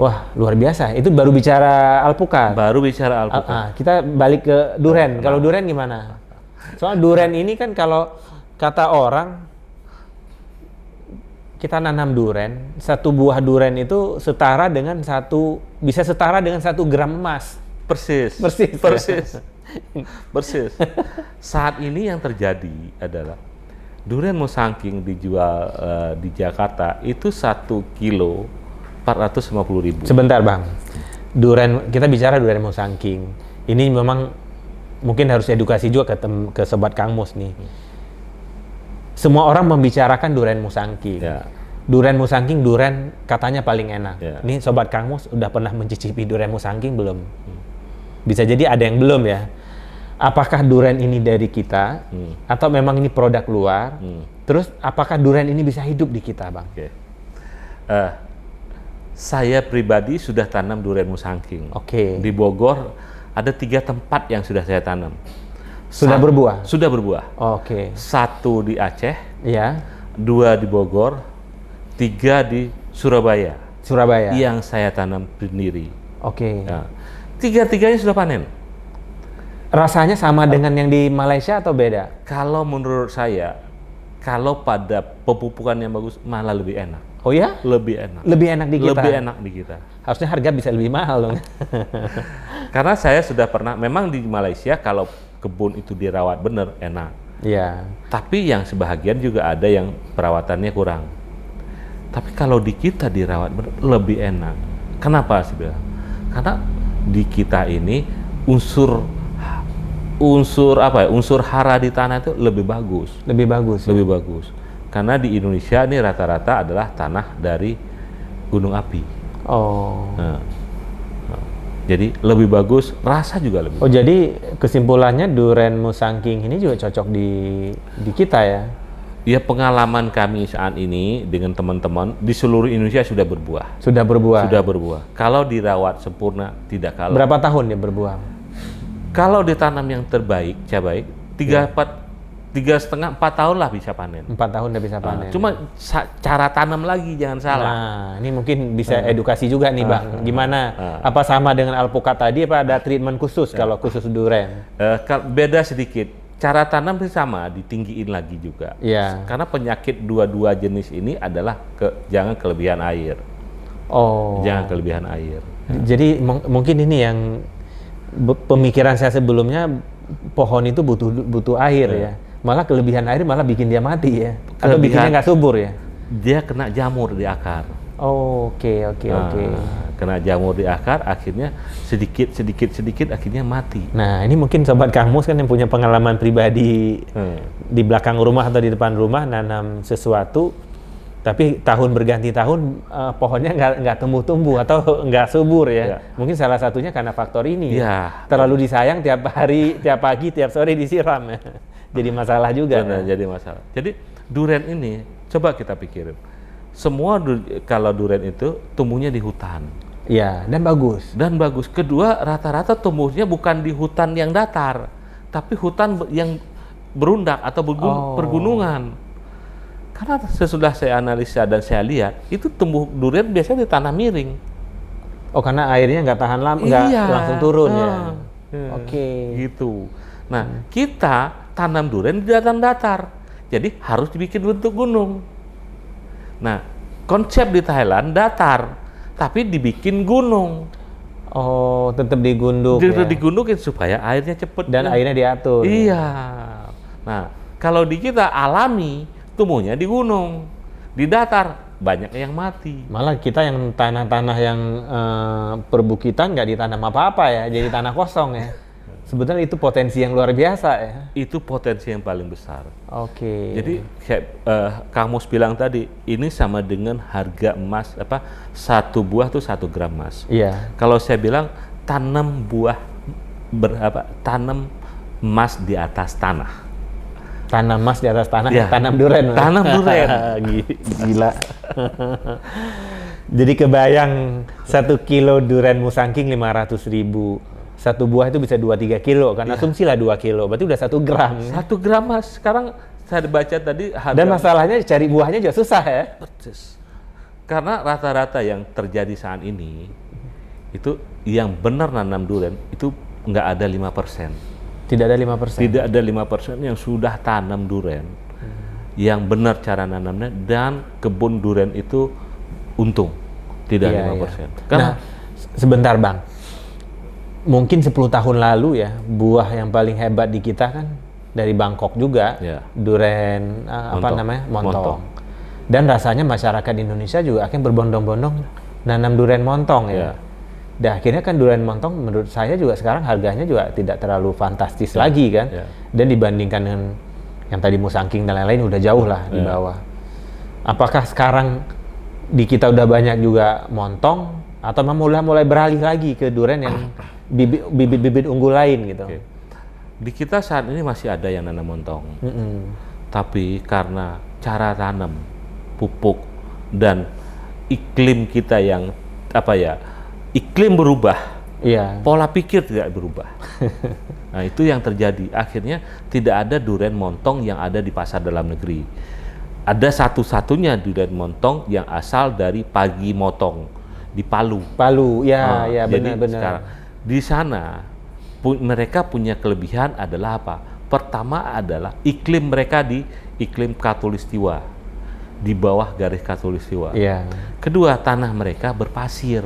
Wah, luar biasa. Itu baru bicara alpukat. Baru bicara alpukat. Kita balik ke duren. Kalau duren gimana? Soal duren ini kan kalau kata orang, kita nanam duren, satu buah duren itu bisa setara dengan 1 gram emas. Persis. Saat ini yang terjadi adalah durian Musangking dijual di Jakarta itu 1 kilo 450.000. Sebentar Bang, kita bicara duren Musangking. Ini memang mungkin harus edukasi juga ke sobat Kang Mus nih. Semua orang membicarakan duren Musangking. Ya. Duren Musangking, duren katanya paling enak. Ya. Ini sobat Kang Mus udah pernah mencicipi duren Musangking belum? Bisa jadi ada yang belum ya. Apakah duren ini dari kita atau memang ini produk luar? Terus apakah duren ini bisa hidup di kita, Bang? Oke. Saya pribadi sudah tanam durian Musangking. Oke. Di Bogor ada 3 tempat yang sudah saya tanam. Sudah berbuah? Sudah berbuah. Oke. 1 di Aceh, Iya. 2 di Bogor, 3 di Surabaya. Surabaya. Yang saya tanam sendiri. Oke. Nah, 3-tiganya sudah panen. Rasanya sama dengan yang di Malaysia atau beda? Kalau menurut saya, kalau pada pemupukan yang bagus malah lebih enak. Oh ya? Lebih enak. Lebih enak di kita? Lebih enak di kita. Harusnya harga bisa lebih mahal dong. Karena saya sudah pernah, memang di Malaysia kalau kebun itu dirawat benar enak. Iya. Tapi yang sebahagian juga ada yang perawatannya kurang. Tapi kalau di kita dirawat benar lebih enak. Kenapa sih bilang? Karena di kita ini unsur hara di tanah itu lebih bagus. Lebih bagus. Lebih bagus. Karena di Indonesia ini rata-rata adalah tanah dari gunung api. Oh. Nah, jadi lebih bagus, rasa juga lebih. Oh, jadi kesimpulannya duren Musangking ini juga cocok di kita ya? Ya, pengalaman kami saat ini dengan teman-teman di seluruh Indonesia sudah berbuah. Sudah berbuah. Sudah berbuah. Kalau dirawat sempurna tidak kalah. Berapa tahun dia berbuah? Kalau ditanam yang terbaik, cabai, 3,5-4 tahun lah bisa panen. 4 tahun udah bisa panen. Cuma cara tanam lagi jangan salah. Nah, ini mungkin bisa edukasi juga nih Bang. Gimana? Apa sama dengan alpukat tadi? Apa ada treatment khusus kalau khusus duren? Beda sedikit. Cara tanam sama, ditinggiin lagi juga. Iya. Karena penyakit dua jenis ini adalah jangan kelebihan air. Oh. Jangan kelebihan air. Jadi mungkin ini yang pemikiran saya sebelumnya, pohon itu butuh air ya. Malah kelebihan air malah bikin dia mati ya. Atau bikinnya nggak subur ya. Dia kena jamur di akar. Oh, oke. Kena jamur di akar, akhirnya sedikit akhirnya mati. Nah, ini mungkin sobat Kang Mus kan yang punya pengalaman pribadi di belakang rumah atau di depan rumah nanam sesuatu, tapi tahun berganti tahun pohonnya nggak tumbuh atau nggak subur ya. Mungkin salah satunya karena faktor ini. Ya. Terlalu disayang tiap hari, tiap pagi, tiap sore disiram ya. Jadi masalah juga. Benar, jadi masalah. Jadi durian ini coba kita pikirin. Kalau durian itu tumbuhnya di hutan. Iya, dan bagus. Dan bagus. Kedua, rata-rata tumbuhnya bukan di hutan yang datar, tapi hutan yang berundak atau pergunungan. Karena sesudah saya analisa dan saya lihat, itu tumbuh durian biasanya di tanah miring. Oh, karena airnya nggak tahan lama, nggak langsung turun ya. Oke. Gitu. Nah, kita tanam durian di datar. Jadi harus dibikin bentuk gunung. Nah, konsep di Thailand datar, tapi dibikin gunung. Oh, tetap digunduk ya? Digundukin supaya airnya cepet. Dan airnya diatur. Iya. Nah, kalau di kita alami, tumbuhnya di gunung. Di datar, banyak yang mati. Malah kita yang tanah-tanah yang perbukitan nggak ditanam apa-apa ya, jadi tanah kosong ya. Sebetulnya itu potensi yang luar biasa ya. Itu potensi yang paling besar. Oke. Jadi Kang Mus bilang tadi, ini sama dengan harga emas, satu buah tuh 1 gram emas. Iya. Kalau saya bilang tanam emas di atas tanah. Tanam emas di atas tanah, Ya. tanam duren. Tanam duren. Gila. Jadi kebayang 1 kilo duren Musangking 500.000. 1 buah itu bisa 2-3 kilo, kan asumsi lah 2 kilo, berarti udah 1 gram. 1 gram Mas, sekarang saya baca tadi harga. Dan masalahnya cari buahnya juga susah ya. Persis. Karena rata-rata yang terjadi saat ini itu yang benar nanam durian itu nggak ada 5%. Tidak ada 5%. Tidak ada 5% yang sudah tanam durian. Yang benar cara nanamnya dan kebun durian itu untung. Tidak 5%. Iya. Karena Nah, sebentar Bang. Mungkin 10 tahun lalu ya, buah yang paling hebat di kita kan dari Bangkok juga, Ya. durian apa Montong. namanya? Montong. Montong. Dan rasanya masyarakat Indonesia juga akhirnya berbondong-bondong nanam durian montong ya. Ya. Dan akhirnya kan durian montong menurut saya juga sekarang harganya juga tidak terlalu fantastis lagi kan. Ya. Dan dibandingkan dengan yang tadi musangking dan lain-lain udah jauh lah di Ya. bawah. Apakah sekarang di kita udah banyak juga montong atau memang mulai beralih lagi ke durian yang bibit-bibit unggul lain gitu? Oke. Di kita saat ini masih ada yang nanam montong. Mm-mm. Tapi karena cara tanam, pupuk dan iklim kita yang iklim berubah, Iya. pola pikir tidak berubah. Nah, itu yang terjadi. Akhirnya tidak ada durian montong yang ada di pasar dalam negeri. Ada satu-satunya durian montong yang asal dari Pagi Motong di Palu. Palu, ya, ya Jadi benar-benar. sekarang di sana mereka punya kelebihan adalah apa? Pertama adalah iklim mereka di iklim Khatulistiwa, di bawah garis Khatulistiwa. Iya. Kedua, tanah mereka berpasir.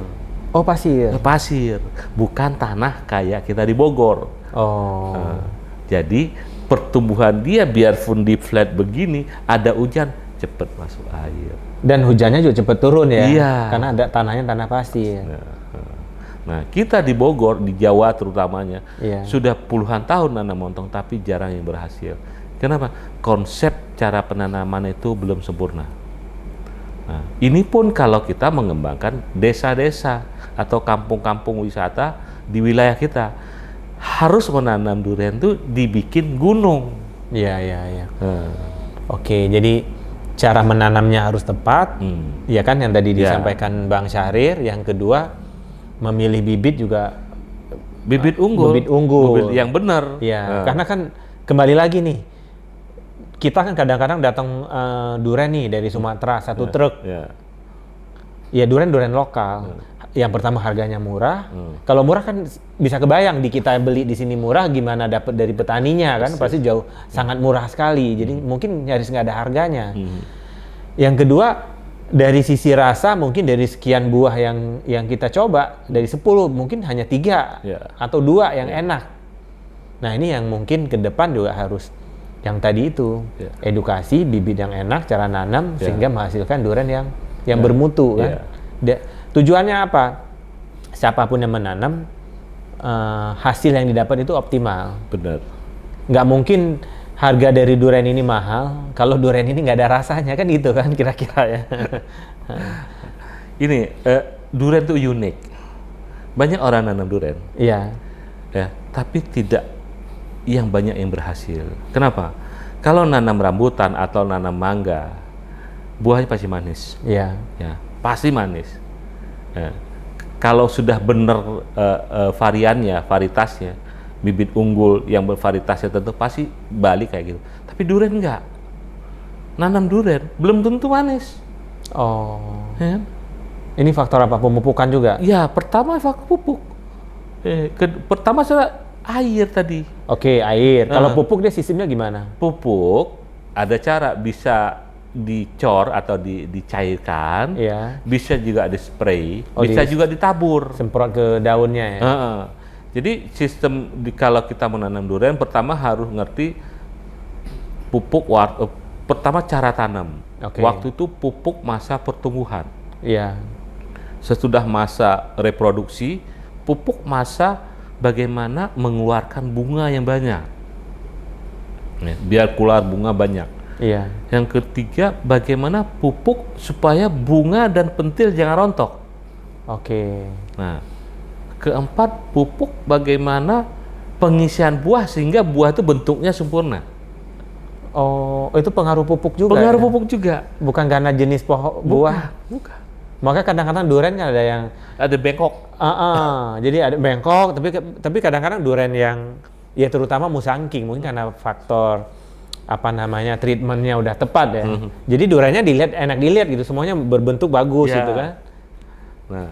Oh pasir. Pasir, bukan tanah kayak kita di Bogor. Oh. Jadi pertumbuhan dia biarpun di flat begini, ada hujan cepat masuk air. Dan hujannya juga cepat turun ya? Iya. Karena ada tanahnya tanah pasir. Nah, kita di Bogor, di Jawa terutamanya, Iya. sudah puluhan tahun nanam montong, tapi jarang yang berhasil. Kenapa? Konsep cara penanaman itu belum sempurna. Nah, ini pun kalau kita mengembangkan desa-desa atau kampung-kampung wisata di wilayah kita, harus menanam durian itu dibikin gunung. Iya, iya, iya. Oke, jadi cara menanamnya harus tepat, ya kan yang tadi Ya. disampaikan Bang Syahrir. Yang kedua, memilih bibit juga Bibit unggul. Bibit unggul. Bibit yang benar. ya, karena kan kembali lagi nih, kita kan kadang-kadang datang durian nih dari Sumatera, satu truk. Ya. Ya durian lokal. Yang pertama harganya murah. Kalau murah kan bisa kebayang di kita beli di sini murah, gimana dapat dari petaninya kan pasti jauh sangat murah sekali. Jadi mungkin nyaris nggak ada harganya. Yang kedua dari sisi rasa mungkin dari sekian buah yang kita coba dari 10 mungkin hanya 3 atau 2 yang enak. Nah ini yang mungkin ke depan juga harus yang tadi itu edukasi bibit yang enak, cara nanam sehingga menghasilkan durian yang bermutu kan. Tujuannya apa? Siapapun yang menanam hasil yang didapat itu optimal. Benar. Nggak mungkin harga dari durian ini mahal kalau durian ini nggak ada rasanya kan gitu kan kira-kira ya. Ini durian itu unik. Banyak orang nanam durian. Iya. Ya, tapi tidak yang banyak yang berhasil. Kenapa? Kalau nanam rambutan atau nanam mangga, buahnya pasti manis. Iya. Ya, pasti manis. Ya. Kalau sudah benar variannya, varietasnya, bibit unggul yang bervaritasnya tentu pasti balik kayak gitu. Tapi durian enggak. Nanam durian belum tentu manis. Oh. Ya. Ini faktor apa? Pemupukan juga? Ya, pertama faktor pupuk. Pertama saya air tadi. Oke, air. Kalau pupuk dia sistemnya gimana? Pupuk ada cara bisa dicor atau dicairkan, Iya. bisa juga di spray, bisa juga ditabur. Semprot ke daunnya ya? Jadi sistem kalau kita menanam durian pertama harus ngerti pupuk pertama cara tanam. Waktu itu pupuk masa pertumbuhan. Iya. Sesudah masa reproduksi, pupuk masa bagaimana mengeluarkan bunga yang banyak. Biar keluar bunga banyak. Iya. Yang ketiga, bagaimana pupuk supaya bunga dan pentil jangan rontok. Oke. Nah, keempat, pupuk bagaimana pengisian buah sehingga buah itu bentuknya sempurna. Oh, itu pengaruh pupuk juga. Pengaruh ya? pupuk juga. Bukan karena jenis buah. Bukan. Maka kadang-kadang durian kan ada yang Ada bengkok. jadi ada bengkok, tapi kadang-kadang durian yang ya terutama musangking mungkin karena faktor apa namanya treatmentnya udah tepat ya. Jadi duriannya enak dilihat gitu, semuanya berbentuk bagus Ya. gitu kan. Nah,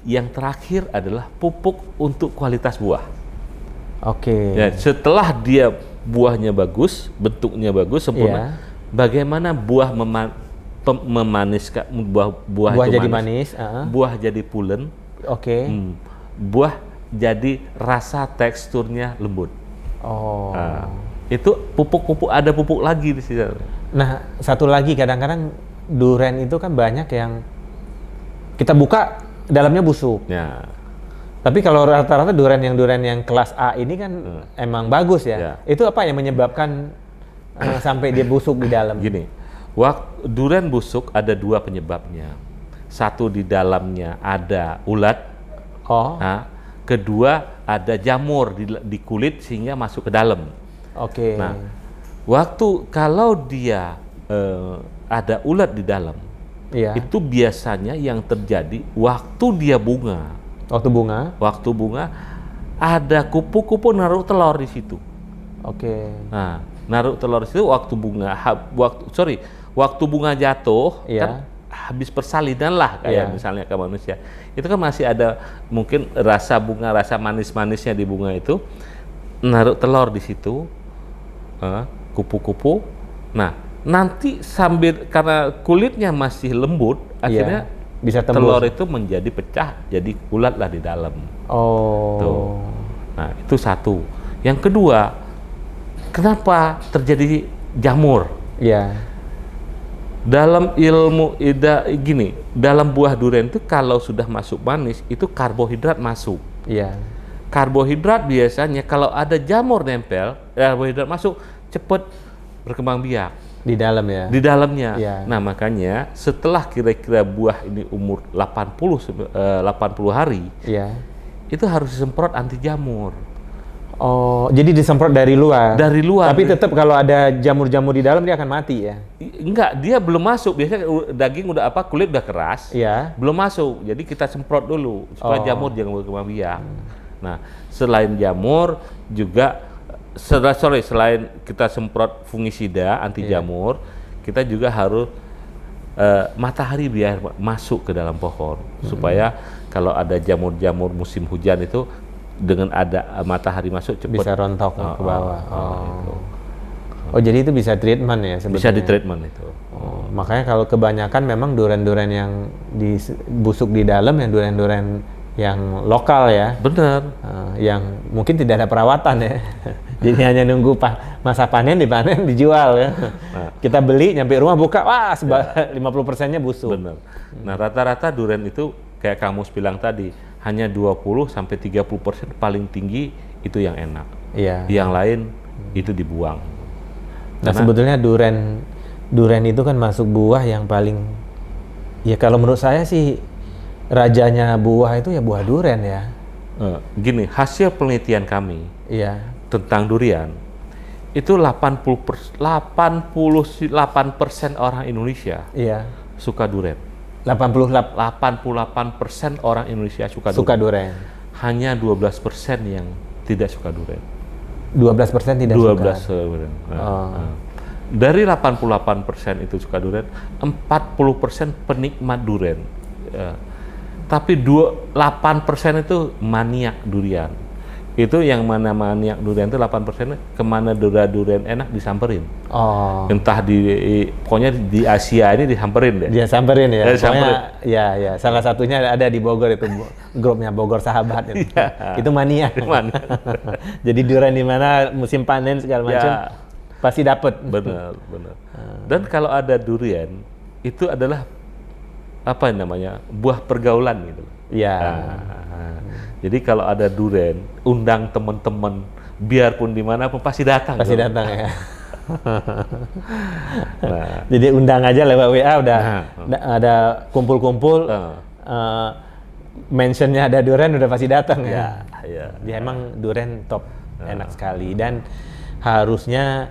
yang terakhir adalah pupuk untuk kualitas buah. Oke. Ya, setelah dia buahnya bagus, bentuknya bagus, sempurna, bagaimana buah memaniskan buah itu jadi manis, buah jadi pulen, Oke. buah jadi rasa teksturnya lembut. Oh. Nah, itu pupuk ada pupuk lagi di sini. Nah, satu lagi kadang-kadang durian itu kan banyak yang kita buka dalamnya busuk. Ya. Tapi kalau rata-rata durian yang kelas A ini kan emang bagus ya. Ya. Itu apa yang menyebabkan sampai dia busuk di dalam? Gini, durian busuk ada 2 penyebabnya. Satu, di dalamnya ada ulat. Oh. Nah, kedua ada jamur di kulit sehingga masuk ke dalam. Oke. Nah, kalau dia ada ulat di dalam, Iya. itu biasanya yang terjadi waktu dia bunga. Waktu bunga ada kupu-kupu naruh telur di situ. Oke. Nah, naruh telur di situ waktu bunga, waktu bunga jatuh kan habis persalinan lah kayak misalnya ke manusia. Itu kan masih ada mungkin rasa bunga, rasa manis-manisnya di bunga itu. Naruh telur di situ, kupu-kupu. Nah, nanti sambil karena kulitnya masih lembut, akhirnya bisa tembus. Telur itu menjadi pecah, jadi ulat lah di dalam. Oh. Tuh. Nah, itu satu. Yang kedua, kenapa terjadi jamur? Iya. Dalam ilmu gini, dalam buah durian itu kalau sudah masuk manis, itu karbohidrat masuk. Iya. Karbohidrat biasanya kalau ada jamur nempel, karbohidrat masuk, cepat berkembang biak. Di dalam ya? Di dalamnya. Iya. Nah, makanya setelah kira-kira buah ini umur 80 hari, itu harus disemprot anti jamur. Oh, jadi disemprot dari luar? Dari luar. Tapi tetap kalau ada jamur-jamur di dalam dia akan mati ya? Enggak, dia belum masuk. Biasanya daging udah kulit udah keras, belum masuk. Jadi kita semprot dulu supaya jamur jangan berkembang biak. Nah, selain jamur juga selain kita semprot fungisida anti jamur, kita juga harus matahari biar masuk ke dalam pohon supaya kalau ada jamur-jamur musim hujan itu dengan ada matahari masuk cepat bisa rontok ke bawah. Oh, jadi itu bisa treatment ya sebetulnya? Bisa di treatment itu. Makanya kalau kebanyakan memang durian-durian yang busuk di dalam yang durian-durian yang lokal ya. Benar. Yang mungkin tidak ada perawatan ya. Jadi hanya nunggu masa panen, dipanen, dijual ya. Kita beli, nyampe rumah buka, wah 50%-nya busuk. Benar. Nah, rata-rata durian itu kayak kamu bilang tadi, hanya 20-30% paling tinggi itu yang enak. Iya. Yang lain itu dibuang. Nah, sebetulnya durian itu kan masuk buah yang paling, ya kalau menurut saya sih rajanya buah itu ya buah durian ya. Gini, hasil penelitian kami tentang durian itu 88% orang Indonesia suka durian. 88% orang Indonesia suka durian. Hanya 12% yang tidak suka durian. 12% tidak suka. 12%. Dari 88% itu suka durian, 40% penikmat durian. Tapi 8% itu maniak durian. Itu yang mana maniak durian itu 8%, kemana durian enak disamperin. Entah pokoknya di Asia ini disamperin deh. Dia samperin ya. Pokoknya ya salah satunya ada di Bogor itu grupnya Bogor Sahabat itu. Itu maniak. Jadi durian di mana musim panen segala macam pasti dapat. Benar. Dan kalau ada durian itu adalah apa namanya? Buah pergaulan gitu. Jadi kalau ada durian, undang teman-teman, biarpun di mana pun pasti datang. Pasti datang ya. Jadi undang aja lewat WA udah ada kumpul-kumpul, mentionnya ada durian udah pasti datang ya. Dia emang durian top, enak sekali dan harusnya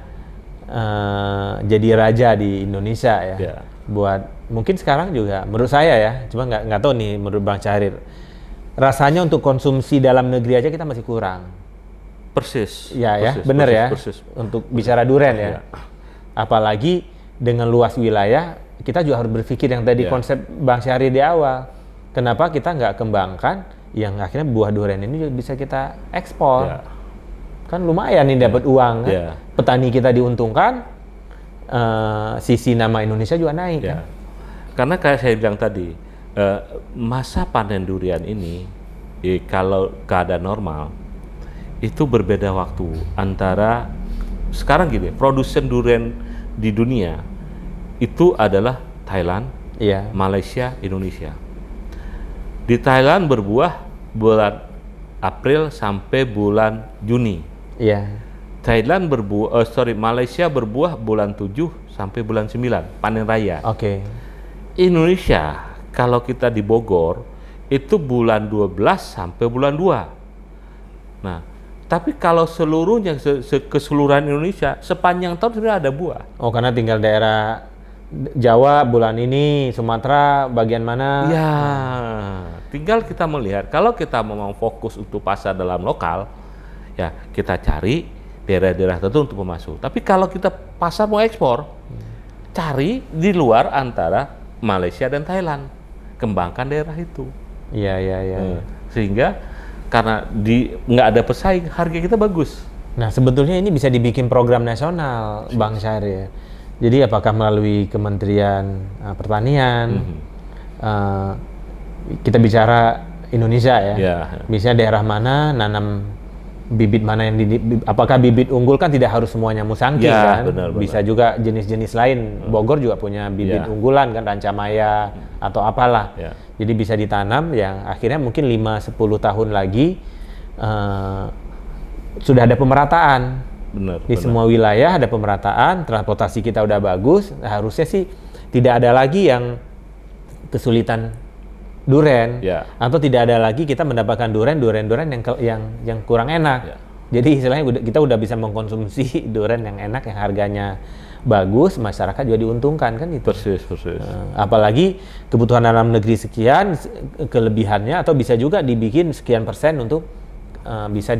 jadi raja di Indonesia ya. Buat mungkin sekarang juga menurut saya ya, cuma nggak tahu nih menurut Bang Syahrir. Rasanya untuk konsumsi dalam negeri aja kita masih kurang. Persis. Ya, benar ya. Persis. Untuk bicara durian ya. Apalagi dengan luas wilayah, kita juga harus berpikir yang tadi konsep Bang Syahri di awal. Kenapa kita nggak kembangkan yang akhirnya buah durian ini juga bisa kita ekspor? Kan lumayan nih dapat uang kan. Petani kita diuntungkan, sisi nama Indonesia juga naik kan. Karena kayak saya bilang tadi, masa panen durian ini kalau keadaan normal itu berbeda waktu antara sekarang gini, produsen durian di dunia itu adalah Thailand, Malaysia, Indonesia. Di Thailand berbuah bulan April sampai bulan Juni. Thailand Malaysia berbuah bulan 7 sampai bulan 9, panen raya. Indonesia kalau kita di Bogor itu bulan 12 sampai bulan 2. Nah, tapi kalau seluruhnya keseluruhan Indonesia sepanjang tahun sudah ada buah. Karena tinggal daerah Jawa bulan ini, Sumatera bagian mana? Tinggal kita melihat. Kalau kita memang fokus untuk pasar dalam lokal, ya kita cari daerah-daerah tertentu untuk memasuk. Tapi kalau kita pasar mau ekspor, cari di luar antara Malaysia dan Thailand, kembangkan daerah itu. Sehingga karena nggak ada pesaing, harga kita bagus. Nah, sebetulnya ini bisa dibikin program nasional, Bang Syahri. Jadi apakah melalui Kementerian Pertanian, kita bicara Indonesia ya. Misalnya daerah mana nanam bibit mana yang apakah bibit unggul kan tidak harus semuanya musangking kan. Benar. Bisa juga jenis-jenis lain. Bogor juga punya bibit unggulan kan, Rancamaya atau apalah. Jadi bisa ditanam yang akhirnya mungkin 5-10 tahun lagi sudah ada pemerataan. Di semua wilayah ada pemerataan, transportasi kita udah bagus, harusnya sih tidak ada lagi yang kesulitan duren, atau tidak ada lagi kita mendapatkan duren yang kurang enak. Jadi istilahnya kita udah bisa mengkonsumsi duren yang enak, yang harganya bagus, masyarakat juga diuntungkan kan itu. Persis. Apalagi kebutuhan dalam negeri sekian, kelebihannya atau bisa juga dibikin sekian persen untuk bisa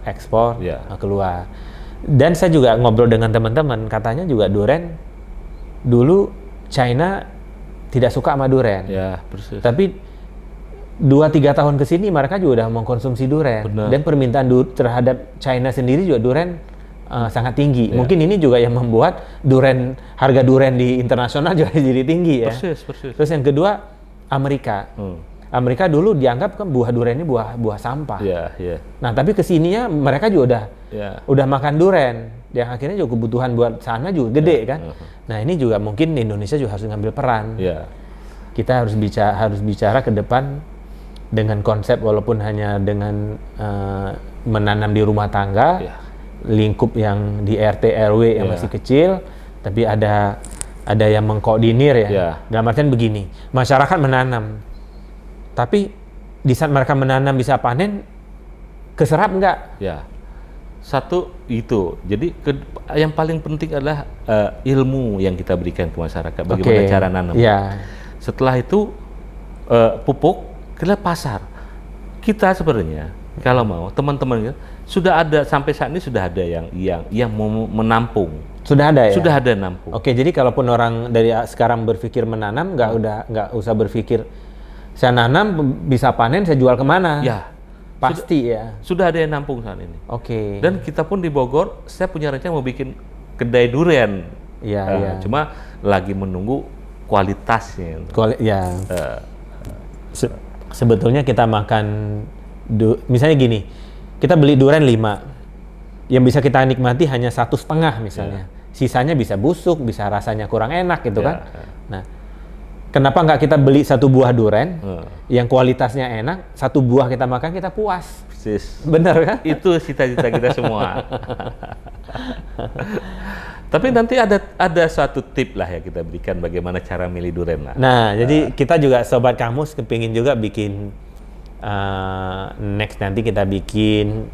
ekspor keluar. Dan saya juga ngobrol dengan teman-teman, katanya juga duren dulu China tidak suka sama duren. Tapi 2-3 tahun ke sini mereka juga udah mengkonsumsi duren. Dan permintaan terhadap China sendiri juga duren sangat tinggi. Mungkin ini juga yang membuat harga duren di internasional juga jadi tinggi ya. Persis. Terus yang kedua, Amerika. Amerika dulu dianggap kan buah duren ini buah sampah. Nah, tapi kesininya mereka juga udah makan duren. Yang akhirnya juga kebutuhan buat sana juga gede kan. Nah, ini juga mungkin Indonesia juga harus ngambil peran. Kita harus bicara ke depan dengan konsep walaupun hanya dengan menanam di rumah tangga, lingkup yang di RT RW yang masih kecil, tapi ada yang mengkoordinir ya. Dalam artian begini, masyarakat menanam, tapi di saat mereka menanam bisa panen, keserap nggak? Satu itu, jadi yang paling penting adalah ilmu yang kita berikan ke masyarakat, bagaimana cara nanam. Setelah itu pupuk, ke pasar. Kita sebenarnya kalau mau teman-teman sudah ada sampai saat ini sudah ada yang mau menampung. Sudah ada ya? Sudah ada nampung. Jadi kalaupun orang dari sekarang berpikir menanam, nggak usah berpikir saya nanam bisa panen, saya jual kemana? Pasti sudah ada yang nampung saat ini. Dan kita pun di Bogor, saya punya rencana mau bikin kedai durian. Cuma lagi menunggu kualitasnya. Sebetulnya kita makan, misalnya gini, kita beli durian 5, yang bisa kita nikmati hanya 1,5 misalnya. Sisanya bisa busuk, bisa rasanya kurang enak gitu kan. Nah, kenapa nggak kita beli 1 buah durian yang kualitasnya enak, 1 buah kita makan kita puas. Bener kan? Itu cita-cita kita semua. Tapi nanti ada suatu tip lah yang kita berikan bagaimana cara milih durian lah. Nah, jadi kita juga Sobat Kamus kepingin juga bikin next nanti kita bikin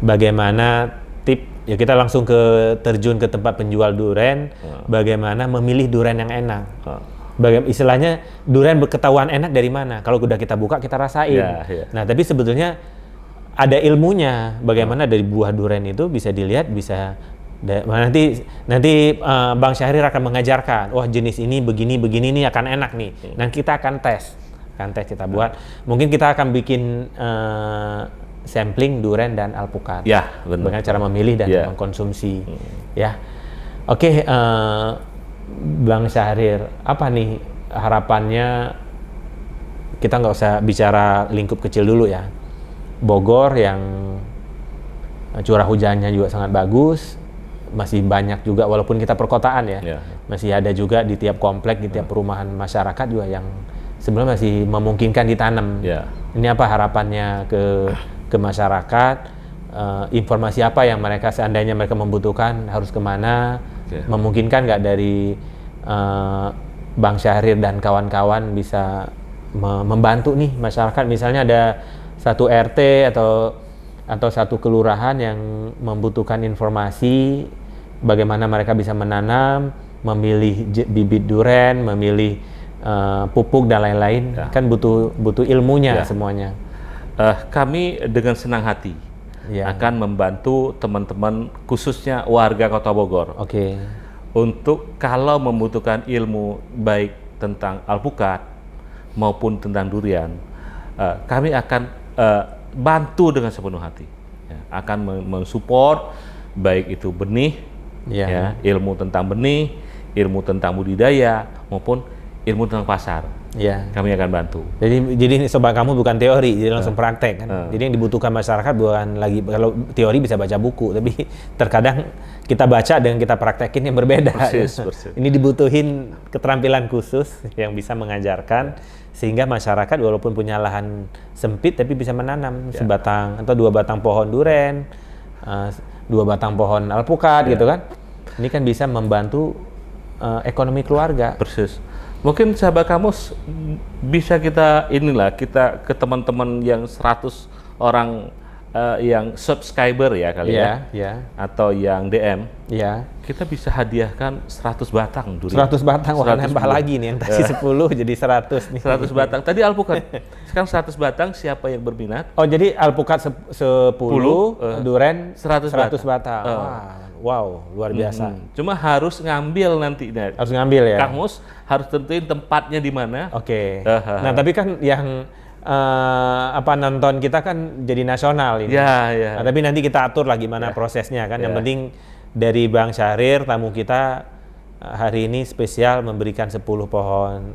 bagaimana tip ya, kita langsung terjun ke tempat penjual durian, bagaimana memilih durian yang enak. Istilahnya durian berketahuan enak dari mana? Kalau udah kita buka kita rasain. Nah, tapi sebetulnya ada ilmunya bagaimana dari buah durian itu bisa dilihat, bisa nanti Bang Syahrir akan mengajarkan, wah jenis ini begini nih akan enak nih. Dan kita akan tes kita buat. Mungkin kita akan bikin sampling durian dan alpukat. Ya, benar. Bagaimana cara memilih dan mengkonsumsi. Ya, oke, Bang Syahrir, apa nih harapannya? Kita nggak usah bicara lingkup kecil dulu ya. Bogor yang curah hujannya juga sangat bagus, masih banyak juga walaupun kita perkotaan ya, masih ada juga di tiap komplek, di tiap perumahan masyarakat juga yang sebenarnya masih memungkinkan ditanam. Ini apa harapannya ke masyarakat? Informasi apa yang mereka seandainya mereka membutuhkan harus kemana? Memungkinkan nggak dari Bang Syahrir dan kawan-kawan bisa membantu nih masyarakat, misalnya ada satu RT atau satu kelurahan yang membutuhkan informasi bagaimana mereka bisa menanam, memilih bibit durian, memilih pupuk dan lain-lain, kan butuh ilmunya semuanya. Kami dengan senang hati akan membantu teman-teman khususnya warga Kota Bogor. Untuk kalau membutuhkan ilmu baik tentang alpukat maupun tentang durian, kami akan bantu dengan sepenuh hati, akan mensupport baik itu benih, ilmu tentang benih, ilmu tentang budidaya maupun ilmu tentang pasar. Kami akan bantu. Jadi sobat kamu bukan teori, jadi langsung praktek kan. Jadi yang dibutuhkan masyarakat bukan lagi, kalau teori bisa baca buku, tapi terkadang kita baca dan kita praktekin yang berbeda. Persis. Ini dibutuhin keterampilan khusus yang bisa mengajarkan sehingga masyarakat walaupun punya lahan sempit tapi bisa menanam sebatang atau 2 batang pohon durian, 2 batang pohon alpukat gitu kan. Ini kan bisa membantu ekonomi keluarga. Persis. Mungkin sahabat kamus bisa kita ke teman-teman yang 100 orang yang subscriber ya kali atau yang DM. Kita bisa hadiahkan 100 batang durian. 100 batang, wah nambah lagi nih yang tadi 10 jadi 100 nih. 100 batang. Tadi alpukat. Sekarang 100 batang, siapa yang berminat? Oh, jadi alpukat 10, durian 100 batang. Wow, luar biasa. Cuma harus ngambil nanti. Harus ngambil ya. Kang Mus harus tentuin tempatnya di mana. Nah, tapi kan yang nonton kita kan jadi nasional ini. Nah, tapi nanti kita atur lah gimana prosesnya kan. Yang penting dari Bang Syahrir, tamu kita hari ini spesial memberikan 10 pohon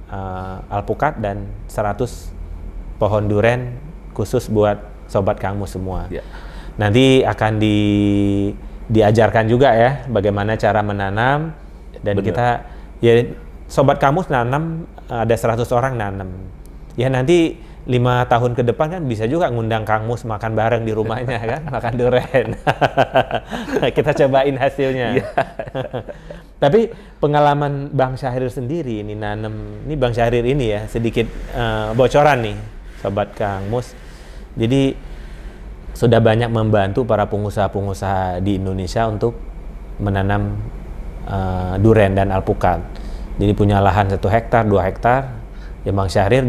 alpukat dan 100 pohon durian khusus buat sobat Kang Mus semua. Nanti akan diajarkan juga ya bagaimana cara menanam dan kita sobat Kang Mus nanam, ada 100 orang nanam. Ya nanti 5 tahun ke depan kan bisa juga ngundang Kang Mus makan bareng di rumahnya kan, makan durian. Kita cobain hasilnya. Tapi pengalaman Bang Syahrir sendiri ini nanam, ini Bang Syahrir ini ya sedikit bocoran nih sobat Kang Mus. Jadi sudah banyak membantu para pengusaha-pengusaha di Indonesia untuk menanam durian dan alpukat. Jadi punya lahan 1 hektar, 2 hektar, ya Bang Syahrir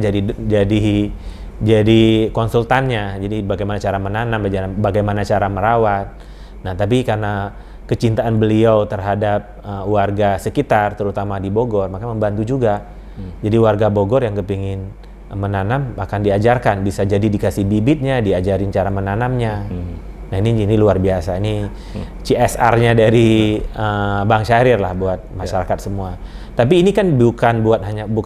jadi konsultannya. Jadi bagaimana cara menanam, bagaimana cara merawat. Nah, tapi karena kecintaan beliau terhadap warga sekitar, terutama di Bogor, maka membantu juga. Jadi warga Bogor yang kepingin menanam akan diajarkan, bisa jadi dikasih bibitnya, diajarin cara menanamnya. Nah ini luar biasa, ini CSR-nya dari Bang Syahrir lah buat masyarakat semua. Tapi ini kan bukan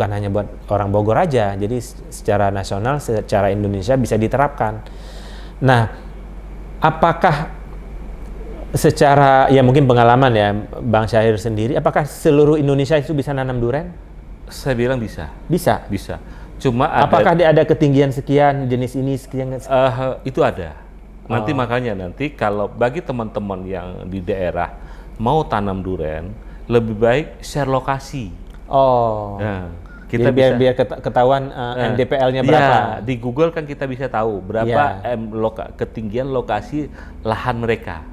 hanya buat orang Bogor aja, jadi secara nasional, secara Indonesia bisa diterapkan. Nah, apakah secara mungkin pengalaman ya Bang Syahrir sendiri, apakah seluruh Indonesia itu bisa nanam durian? Saya bilang bisa. Bisa. Cuma apakah ada ketinggian sekian jenis ini sekian? Itu ada. Nanti makanya kalau bagi teman-teman yang di daerah mau tanam durian, lebih baik share lokasi. Nah, kita biar ketahuan NDPL-nya berapa. Di Google kan kita bisa tahu berapa ketinggian lokasi lahan mereka.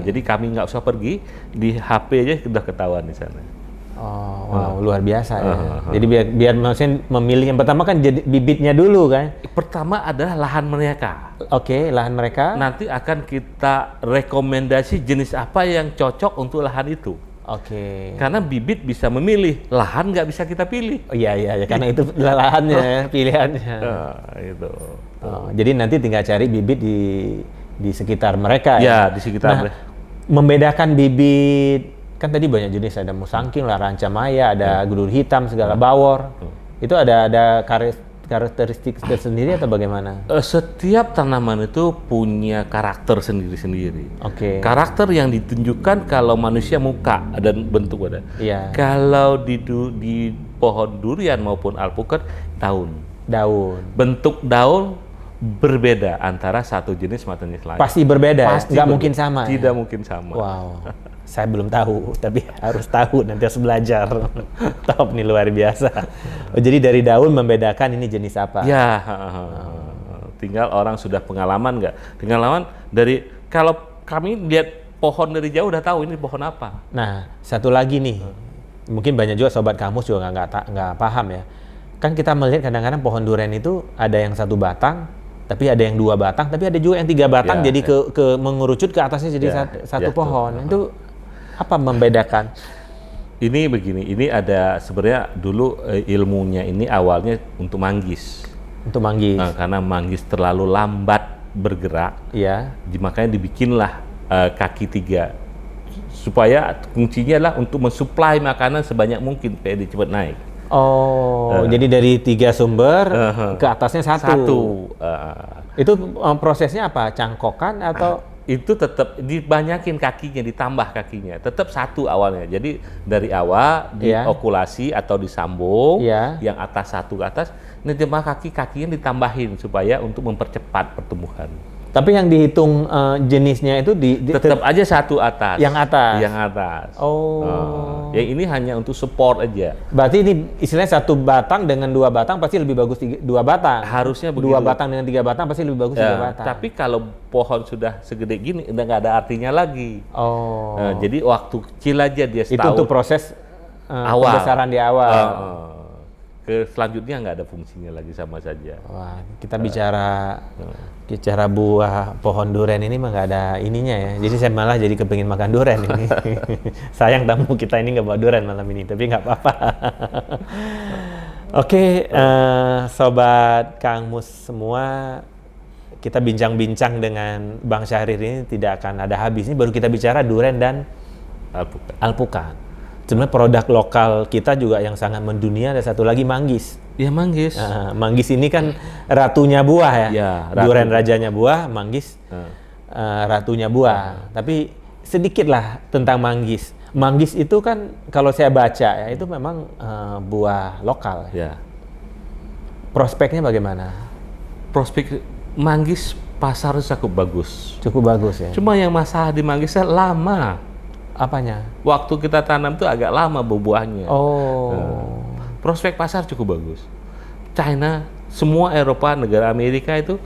Jadi kami nggak usah pergi, di HP aja sudah ketahuan di sana. Oh, wow, luar biasa ya. Jadi biar maksudnya memilih yang pertama kan jadi bibitnya dulu kan. Pertama adalah lahan mereka. Oke, lahan mereka. Nanti akan kita rekomendasi jenis apa yang cocok untuk lahan itu. Oke. Karena bibit bisa memilih, lahan nggak bisa kita pilih. Oh iya karena itu lahannya, pilihannya. Itu. Oh, jadi nanti tinggal cari bibit di sekitar mereka ya. Ya, di sekitar mereka. Membedakan bibit kan tadi banyak jenis, ada musangking lah, rancamaya, ada gudur hitam, segala bawor. Itu ada karakteristik tersendiri atau bagaimana? Setiap tanaman itu punya karakter sendiri-sendiri. Oke. Karakter yang ditunjukkan kalau manusia muka dan bentuk ada. Iya. Kalau di pohon durian maupun alpukat daun. Bentuk daun berbeda antara satu jenis sama jenis lain. Pasti berbeda. Nggak mungkin sama. Tidak mungkin sama. Wow. Saya belum tahu, tapi harus tahu, nanti harus belajar. Top nih, luar biasa. Oh, jadi dari daun membedakan ini jenis apa? Ya, tinggal orang sudah pengalaman nggak? Pengalaman dari, kalau kami lihat pohon dari jauh udah tahu ini pohon apa. Nah, satu lagi nih, mungkin banyak juga sobat kamus juga nggak paham ya. Kan kita melihat kadang-kadang pohon durian itu ada yang 1 batang, tapi ada yang 2 batang, tapi ada juga yang 3 batang, jadi ke mengerucut ke atasnya jadi satu pohon. Itu apa membedakan? Ini begini, ini ada sebenarnya dulu ilmunya ini awalnya untuk manggis. Untuk manggis. Nah, karena manggis terlalu lambat bergerak, makanya dibikinlah kaki 3 supaya fungsinya adalah untuk mensuplai makanan sebanyak mungkin supaya dia cepat naik. Oh, jadi dari 3 sumber ke atasnya satu. Itu prosesnya apa? Cangkokan atau? Itu tetap dibanyakin kakinya, ditambah kakinya, tetap 1 awalnya. Jadi dari awal diokulasi atau disambung, yang atas 1 ke atas, ini cuma kakinya ditambahin supaya untuk mempercepat pertumbuhan. Tapi yang dihitung jenisnya itu tetap aja 1 atas. Yang atas. Yang atas. Oh. Yang ini hanya untuk support aja. Berarti ini istilahnya 1 batang dengan 2 batang pasti lebih bagus 2 batang. Harusnya begitu. 2 batang dengan 3 batang pasti lebih bagus 3 batang. Tapi kalau pohon sudah segede gini udah nggak ada artinya lagi. Oh. Jadi waktu kecil aja dia setahun. Itu untuk proses pembesaran di awal. Selanjutnya nggak ada fungsinya lagi, sama saja. Wah, kita bicara buah pohon durian ini mah nggak ada ininya ya. Jadi saya malah jadi kepengin makan durian ini. Sayang tamu kita ini nggak bawa durian malam ini, tapi nggak apa-apa. Oke, sobat Kang Mus semua, kita bincang-bincang dengan Bang Syahrir ini tidak akan ada habis. Ini baru kita bicara durian dan alpukat. Sebenarnya produk lokal kita juga yang sangat mendunia, ada satu lagi manggis. Ya, manggis. Manggis ini kan ratunya buah ya. Durian rajanya buah, manggis ratunya buah. Tapi sedikitlah tentang manggis. Manggis itu kan kalau saya baca ya itu memang buah lokal. Ya. Prospeknya bagaimana? Prospek manggis pasarnya cukup bagus. Cukup bagus ya. Cuma yang masalah di manggisnya lama. Apanya? Waktu kita tanam tuh agak lama berbuahnya. Prospek pasar cukup bagus. China, semua Eropa, negara Amerika itu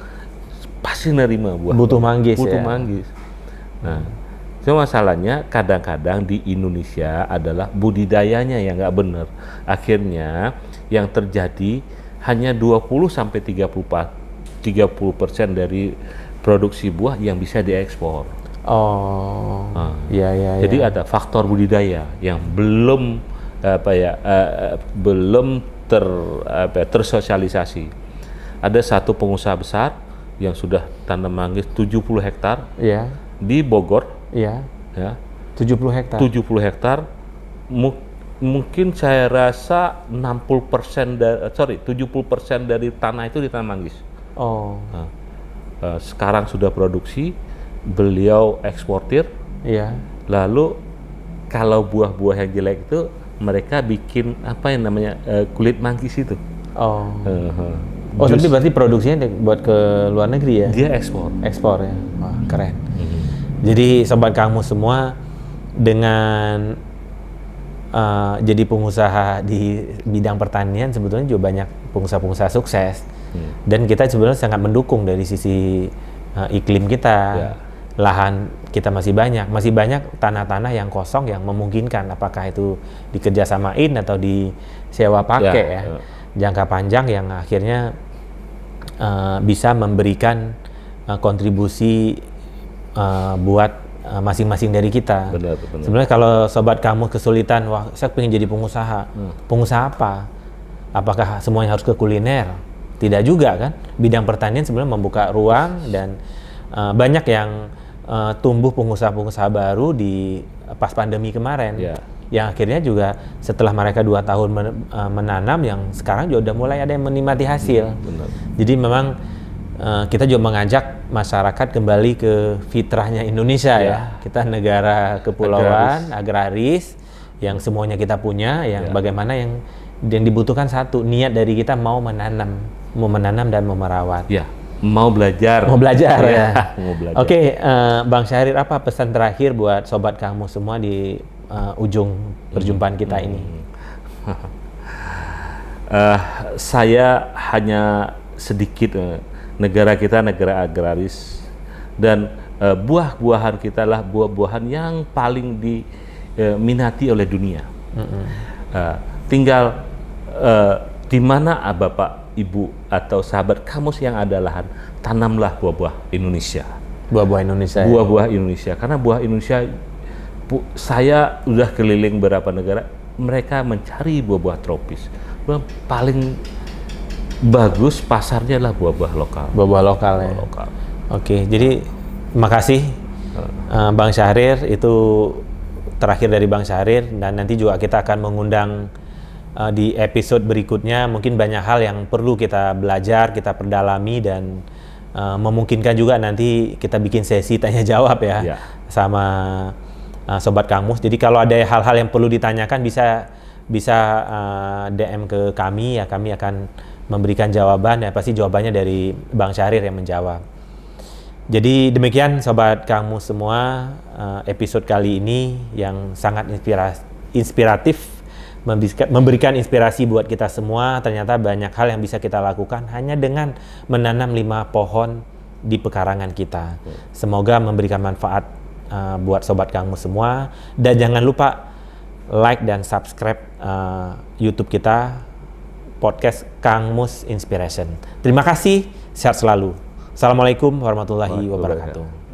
pasti nerima buah. Butuh manggis. Butuh manggis. Nah, cuma masalahnya kadang-kadang di Indonesia adalah budidayanya yang nggak benar. Akhirnya yang terjadi hanya 20-30% dari produksi buah yang bisa diekspor. Jadi ada faktor budidaya yang belum tersosialisasi. Ada satu pengusaha besar yang sudah tanam manggis 70 hektar di Bogor. 70 hektar. 70 hektar. Mungkin saya rasa 70% dari tanah itu ditanam manggis. Sekarang sudah produksi. Beliau eksportir, lalu kalau buah-buah yang jelek itu mereka bikin apa yang namanya kulit manggis itu. Tapi berarti produksinya buat ke luar negeri ya? Dia ekspor ya. Wah, keren. Jadi sobat Kang Mus semua, dengan jadi pengusaha di bidang pertanian sebetulnya juga banyak pengusaha-pengusaha sukses. Dan kita sebenarnya sangat mendukung dari sisi iklim kita. lahan kita masih banyak tanah-tanah yang kosong yang memungkinkan, apakah itu dikerjasamain atau disewa pakai ya. Jangka panjang yang akhirnya bisa memberikan kontribusi buat masing-masing dari kita. Benar. Sebenarnya kalau sobat kamu kesulitan, wah saya pengen jadi pengusaha. Pengusaha apa? Apakah semuanya harus ke kuliner? Tidak juga kan. Bidang pertanian sebenarnya membuka ruang dan banyak yang tumbuh pengusaha-pengusaha baru di pas pandemi kemarin. Yang akhirnya juga setelah mereka 2 tahun menanam, yang sekarang juga udah mulai ada yang menikmati hasil. Jadi memang kita juga mengajak masyarakat kembali ke fitrahnya Indonesia ya. Kita negara kepulauan, agraris yang semuanya kita punya, yang bagaimana yang dibutuhkan satu, niat dari kita mau menanam dan mau merawat. Mau belajar. Mau belajar ya. Mau belajar. Oke, Bang Syahrir, apa pesan terakhir buat sobat kamu semua di ujung perjumpaan kita ini? Saya hanya sedikit, negara kita negara agraris dan buah-buahan kita lah buah-buahan yang paling diminati oleh dunia. Tinggal di mana Bapak, Ibu atau sahabat kamu yang ada lahan, tanamlah buah-buah Indonesia. Buah-buah Indonesia. Buah-buah Indonesia. Karena buah Indonesia, saya udah keliling beberapa negara, mereka mencari buah-buah tropis. Paling bagus pasarnya lah buah-buah lokal. Buah-buah lokal ya. Oke, jadi makasih Bang Syahrir. Itu terakhir dari Bang Syahrir, dan nanti juga kita akan mengundang di episode berikutnya. Mungkin banyak hal yang perlu kita belajar, kita perdalami, dan memungkinkan juga nanti kita bikin sesi tanya jawab ya sama sobat Kang Mus. Jadi kalau ada hal-hal yang perlu ditanyakan bisa DM ke kami ya, kami akan memberikan jawaban, dan pasti jawabannya dari Bang Syahrir yang menjawab. Jadi demikian sobat Kang Mus semua, episode kali ini yang sangat inspiratif, memberikan inspirasi buat kita semua. Ternyata banyak hal yang bisa kita lakukan hanya dengan menanam 5 pohon di pekarangan kita. Semoga memberikan manfaat buat sobat Kang Mus semua, dan jangan lupa like dan subscribe YouTube kita, podcast Kang Mus Inspiration. Terima kasih, sehat selalu. Assalamualaikum warahmatullahi wabarakatuh.